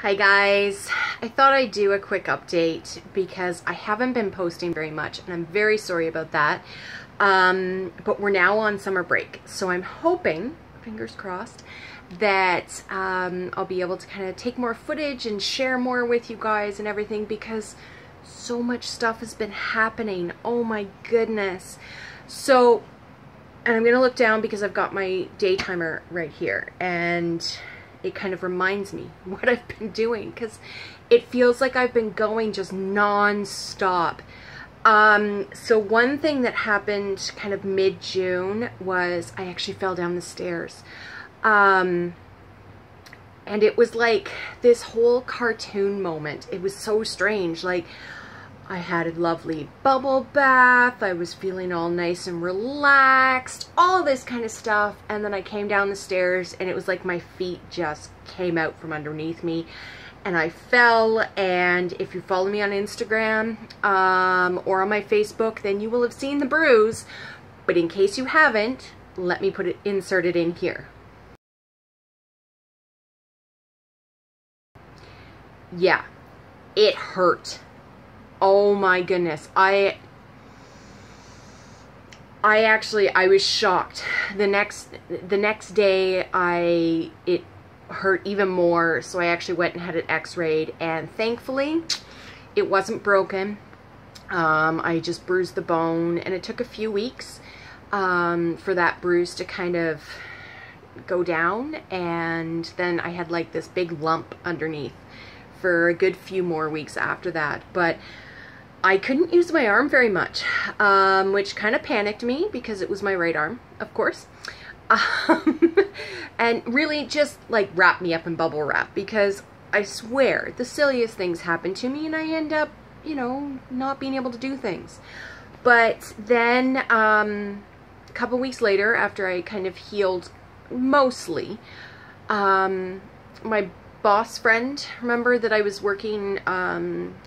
Hi guys, I thought I'd do a quick update because I haven't been posting very much and I'm very sorry about that. But we're now on summer break, so I'm hoping, fingers crossed, that I'll be able to kind of take more footage and share more with you guys and everything because so much stuff has been happening. Oh my goodness. So, and I'm going to look down because I've got my day timer right here and it kind of reminds me what I've been doing because it feels like I've been going just non-stop. So one thing that happened kind of mid-June was I actually fell down the stairs. And it was like this whole cartoon moment. It was so strange. Like, I had a lovely bubble bath, I was feeling all nice and relaxed, all this kind of stuff, and then I came down the stairs and it was like my feet just came out from underneath me and I fell. And if you follow me on Instagram or on my Facebook, then you will have seen the bruise, but in case you haven't, let me insert it in here. Yeah, it hurt. Oh my goodness. I was shocked. The next day it hurt even more, so I actually went and had it x-rayed, and thankfully it wasn't broken. I just bruised the bone, and it took a few weeks for that bruise to kind of go down, and then I had like this big lump underneath for a good few more weeks after that. But I couldn't use my arm very much, which kind of panicked me because it was my right arm, of course. And really just like wrapped me up in bubble wrap, because I swear the silliest things happen to me and I end up, you know, not being able to do things. But then a couple weeks later, after I kind of healed mostly, my boss friend, remember that I was working,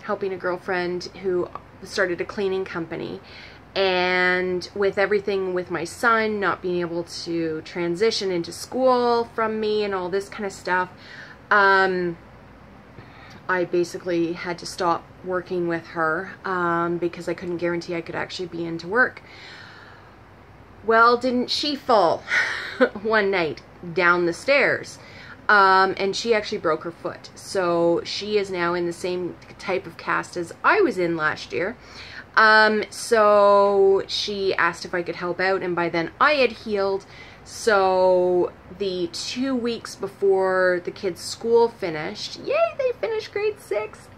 helping a girlfriend who started a cleaning company, and with everything with my son not being able to transition into school from me and all this kind of stuff, I basically had to stop working with her because I couldn't guarantee I could actually be into work. Well, didn't she fall one night down the stairs? And she actually broke her foot. So she is now in the same type of cast as I was in last year. So she asked if I could help out, and by then I had healed. So the 2 weeks before the kids' school finished, yay, they finished grade 6.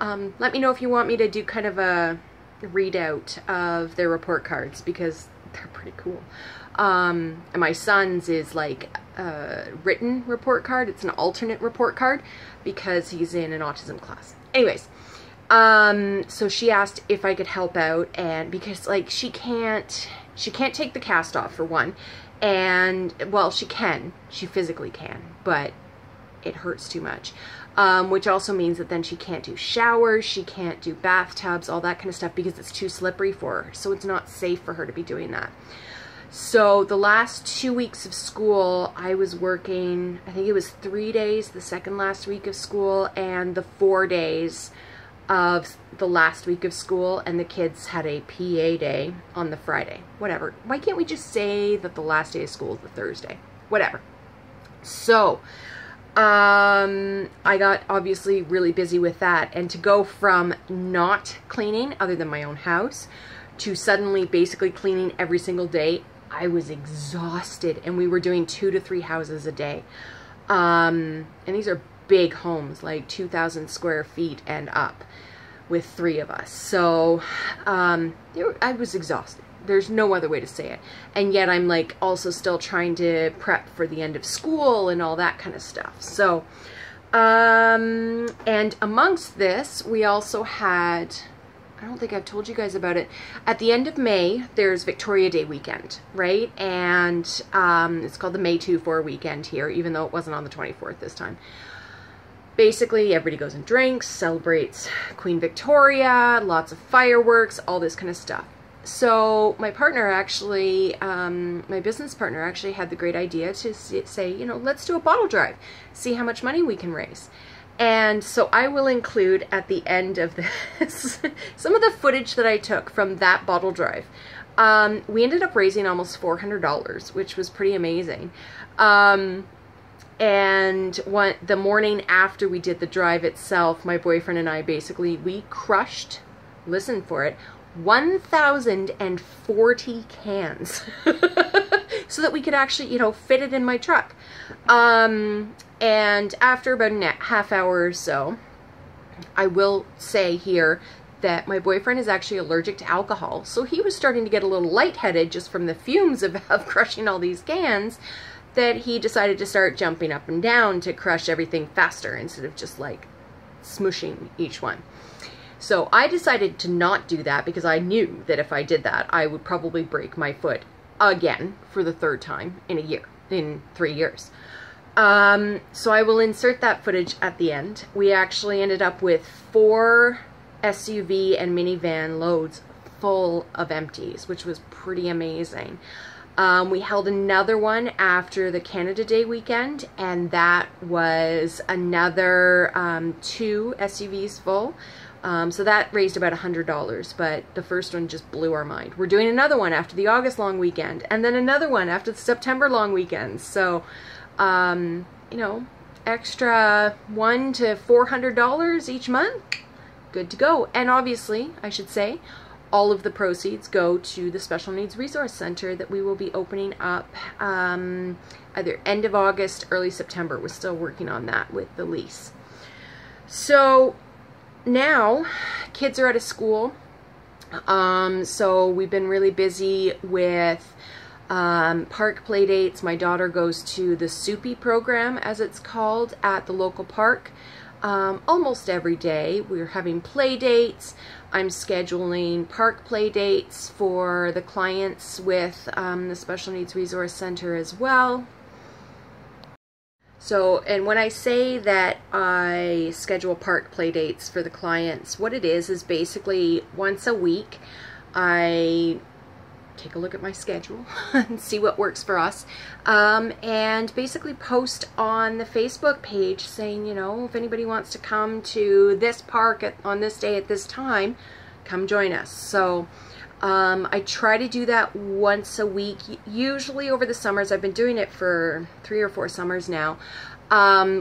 Let me know if you want me to do kind of a readout of their report cards, because they're pretty cool. And my son's is like a written report card. It's an alternate report card because he's in an autism class. Anyways, so she asked if I could help out, and because like she can't take the cast off, for one, and well, she physically can, but it hurts too much. Which also means that then she can't do showers, she can't do bathtubs, all that kind of stuff, because it's too slippery for her. So it's not safe for her to be doing that. So the last 2 weeks of school, I was working, I think it was 3 days the second last week of school, and the 4 days of the last week of school, and the kids had a PA day on the Friday. Whatever. Why can't we just say that the last day of school is the Thursday? Whatever. So, I got obviously really busy with that, and to go from not cleaning other than my own house to suddenly basically cleaning every single day, I was exhausted, and we were doing 2 to 3 houses a day. And these are big homes, like 2,000 square feet and up, with 3 of us. So I was exhausted. There's no other way to say it. And yet I'm like also still trying to prep for the end of school and all that kind of stuff. So, and amongst this, we also had, I don't think I've told you guys about it, at the end of May, there's Victoria Day weekend, right? And it's called the May 2-4 weekend here, even though it wasn't on the 24th this time. Basically, everybody goes and drinks, celebrates Queen Victoria, lots of fireworks, all this kind of stuff. So my partner actually, my business partner actually had the great idea to say, you know, let's do a bottle drive, see how much money we can raise. And so I will include at the end of this some of the footage that I took from that bottle drive. We ended up raising almost $400, which was pretty amazing. And the morning after we did the drive itself, my boyfriend and I we crushed, listen for it, 1,040 cans so that we could actually, you know, fit it in my truck. And after about a half hour or so, I will say here that my boyfriend is actually allergic to alcohol. So he was starting to get a little lightheaded just from the fumes of crushing all these cans, that he decided to start jumping up and down to crush everything faster instead of just like smushing each one. So I decided to not do that because I knew that if I did that, I would probably break my foot again for the third time in 3 years. So I will insert that footage at the end. We actually ended up with 4 SUV and minivan loads full of empties, which was pretty amazing. We held another one after the Canada Day weekend, and that was another 2 SUVs full. So that raised about $100, but the first one just blew our mind. We're doing another one after the August long weekend, and then another one after the September long weekend. So, you know, extra $100 to $400 each month, good to go. And obviously, I should say, all of the proceeds go to the Special Needs Resource Center that we will be opening up either end of August, early September. We're still working on that with the lease. So now kids are out of school, so we've been really busy with park play dates. My daughter goes to the Soupy program, as it's called, at the local park almost every day. We're having play dates. I'm scheduling park play dates for the clients with the Special Needs Resource Center as well. So, and when I say that I schedule park play dates for the clients, what it is basically once a week I take a look at my schedule and see what works for us, and basically post on the Facebook page saying, you know, if anybody wants to come to this park on this day at this time, come join us. So I try to do that once a week, usually over the summers. I've been doing it for 3 or 4 summers now.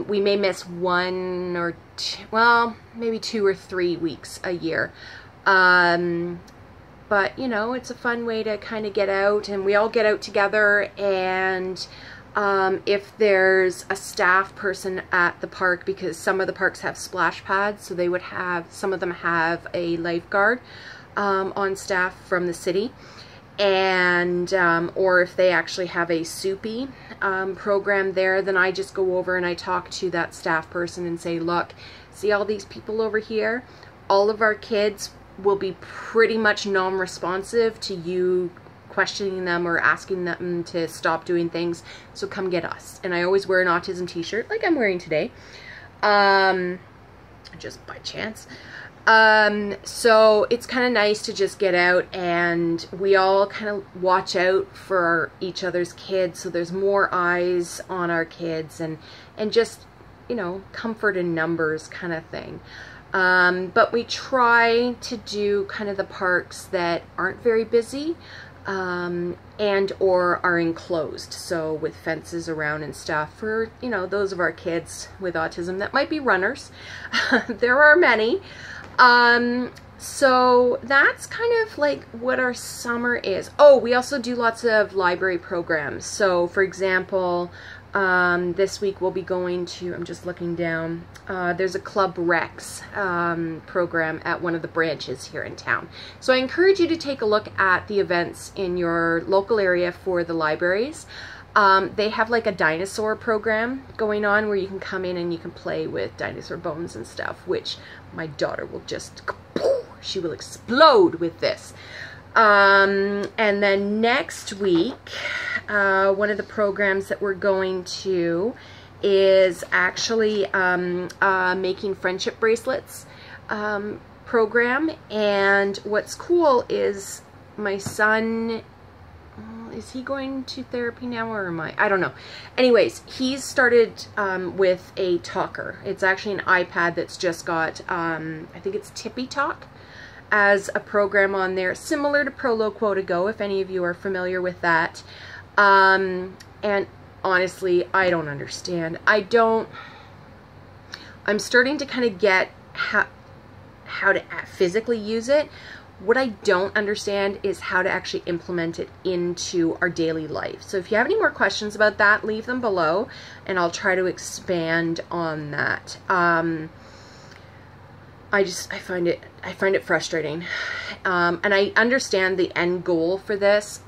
We may miss 1 or 2, well, maybe 2 or 3 weeks a year. But, you know, it's a fun way to kind of get out, and we all get out together. And if there's a staff person at the park, because some of the parks have splash pads, so they would have, some of them have a lifeguard on staff from the city, and or if they actually have a Soupy program there, then I just go over and I talk to that staff person and say, look, see all these people over here? All of our kids will be pretty much non-responsive to you questioning them or asking them to stop doing things, so come get us. And I always wear an autism t-shirt like I'm wearing today, just by chance. So it's kind of nice to just get out, and we all kind of watch out for each other's kids, so there's more eyes on our kids, and just, you know, comfort in numbers kind of thing. But we try to do kind of the parks that aren't very busy, and or are enclosed, so with fences around and stuff, for, you know, those of our kids with autism that might be runners. There are many. So that's kind of like what our summer is. Oh, we also do lots of library programs. So for example, this week we'll be going to, I'm just looking down, there's a Club Rex program at one of the branches here in town. So I encourage you to take a look at the events in your local area for the libraries. They have like a dinosaur program going on where you can come in and you can play with dinosaur bones and stuff, which my daughter will just, she will explode with this. And then next week, one of the programs that we're going to is actually making friendship bracelets program. And what's cool is my son, is he going to therapy now, or am I? I don't know. Anyways, he's started with a talker. It's actually an iPad that's just got, I think it's Tippy Talk as a program on there, similar to Prolo Quota Go, if any of you are familiar with that. And honestly, I don't understand. I'm starting to kind of get how to physically use it. What I don't understand is how to actually implement it into our daily life. So if you have any more questions about that, leave them below and I'll try to expand on that. I find it frustrating. And I understand the end goal for this,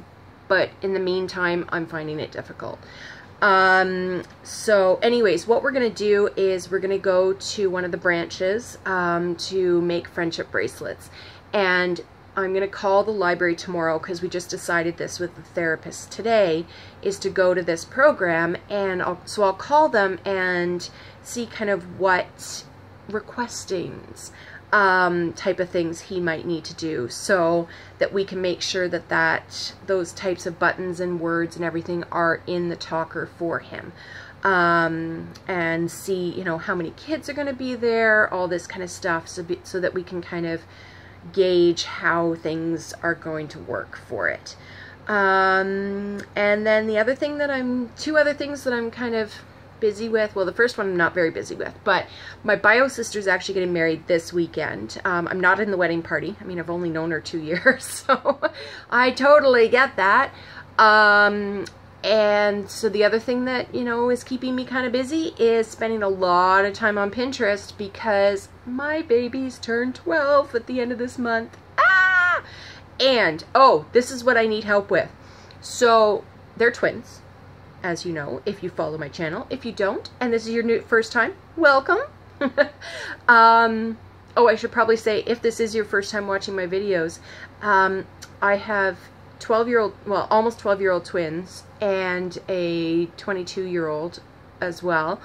but in the meantime, I'm finding it difficult. So anyways, what we're going to do is we're going to go to one of the branches to make friendship bracelets. And I'm going to call the library tomorrow, because we just decided this with the therapist today, is to go to this program. And so I'll call them and see kind of what requestings type of things he might need to do, so that we can make sure that those types of buttons and words and everything are in the talker for him, and see, you know, how many kids are going to be there, all this kind of stuff, so that we can kind of gauge how things are going to work for it. And then the other thing that two other things that I'm kind of busy with. Well, the first one I'm not very busy with, but my bio sister's actually getting married this weekend. I'm not in the wedding party. I mean, I've only known her 2 years, so I totally get that. And so the other thing that, you know, is keeping me kind of busy is spending a lot of time on Pinterest, because my babies turn 12 at the end of this month. Ah! And, oh, this is what I need help with. So they're twins, as you know, if you follow my channel. If you don't, and this is your first time, welcome. Oh, I should probably say, if this is your first time watching my videos, I have 12-year-old, well, almost 12-year-old twins, and a 22-year-old as well.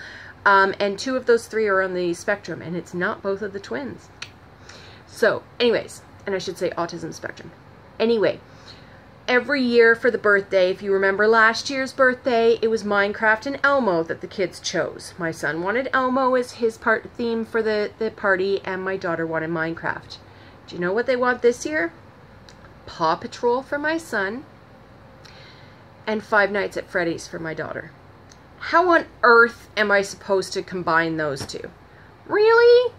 And 2 of those 3 are on the spectrum, and it's not both of the twins. So, anyways, and I should say autism spectrum. Anyway, every year for the birthday, if you remember last year's birthday, it was Minecraft and Elmo that the kids chose. My son wanted Elmo as his theme for the party, and my daughter wanted Minecraft. Do you know what they want this year? Paw Patrol for my son, and Five Nights at Freddy's for my daughter. How on earth am I supposed to combine those two? Really?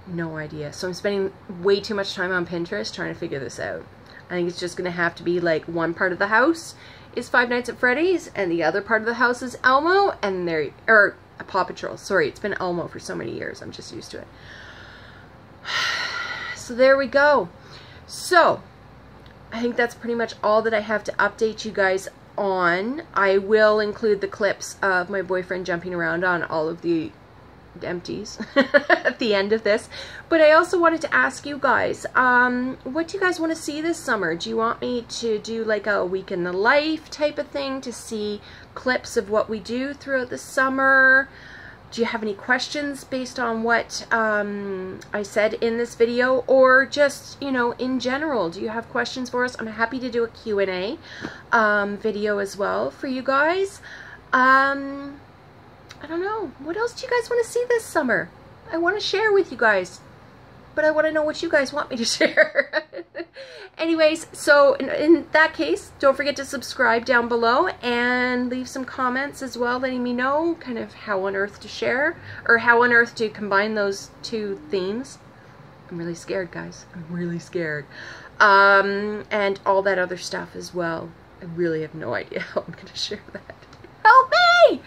No idea. So I'm spending way too much time on Pinterest trying to figure this out. I think it's just going to have to be like, one part of the house is Five Nights at Freddy's, and the other part of the house is Elmo, and or Paw Patrol. Sorry, it's been Elmo for so many years. I'm just used to it. So there we go. So I think that's pretty much all that I have to update you guys on. I will include the clips of my boyfriend jumping around on all of the empties at the end of this. But I also wanted to ask you guys, what do you guys want to see this summer? Do you want me to do like a week in the life type of thing, to see clips of what we do throughout the summer? Do you have any questions based on what I said in this video, or just, you know, in general? Do you have questions for us? I'm happy to do a Q&A video as well for you guys. I don't know. What else do you guys want to see this summer? I want to share with you guys, but I want to know what you guys want me to share. Anyways, so in that case, don't forget to subscribe down below and leave some comments as well, letting me know kind of how on earth to share, or how on earth to combine those 2 themes. I'm really scared, guys. I'm really scared. And all that other stuff as well. I really have no idea how I'm going to share that. Help me!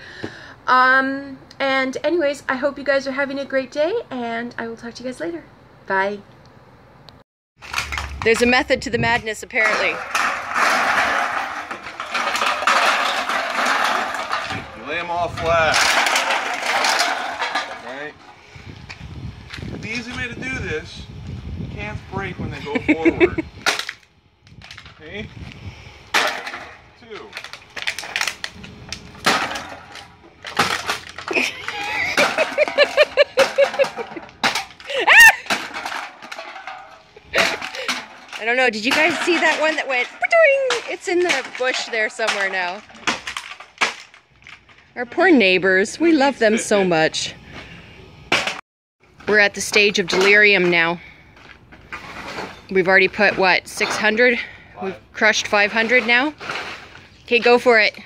And anyways, I hope you guys are having a great day, and I will talk to you guys later. Bye. There's a method to the madness, apparently. You lay them all flat. Right? The easy way to do this, cans break when they go forward. Okay? 2. don't know. Did you guys see that one that went? Ba-doing? It's in the bush there somewhere now. Our poor neighbors. We love them so much. We're at the stage of delirium now. We've already put, what, 600? We've crushed 500 now. Okay, go for it.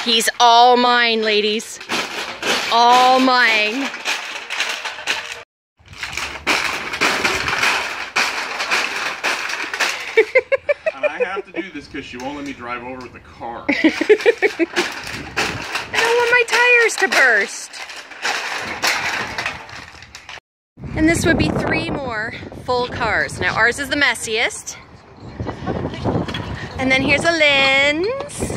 He's all mine, ladies. All mine. And I have to do this because she won't let me drive over with the car. I don't want my tires to burst. And this would be 3 more full cars. Now ours is the messiest. And then here's a Lynn's.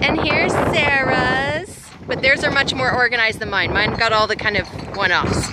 And here's Sarah's. But theirs are much more organized than mine. Mine got all the kind of one-offs.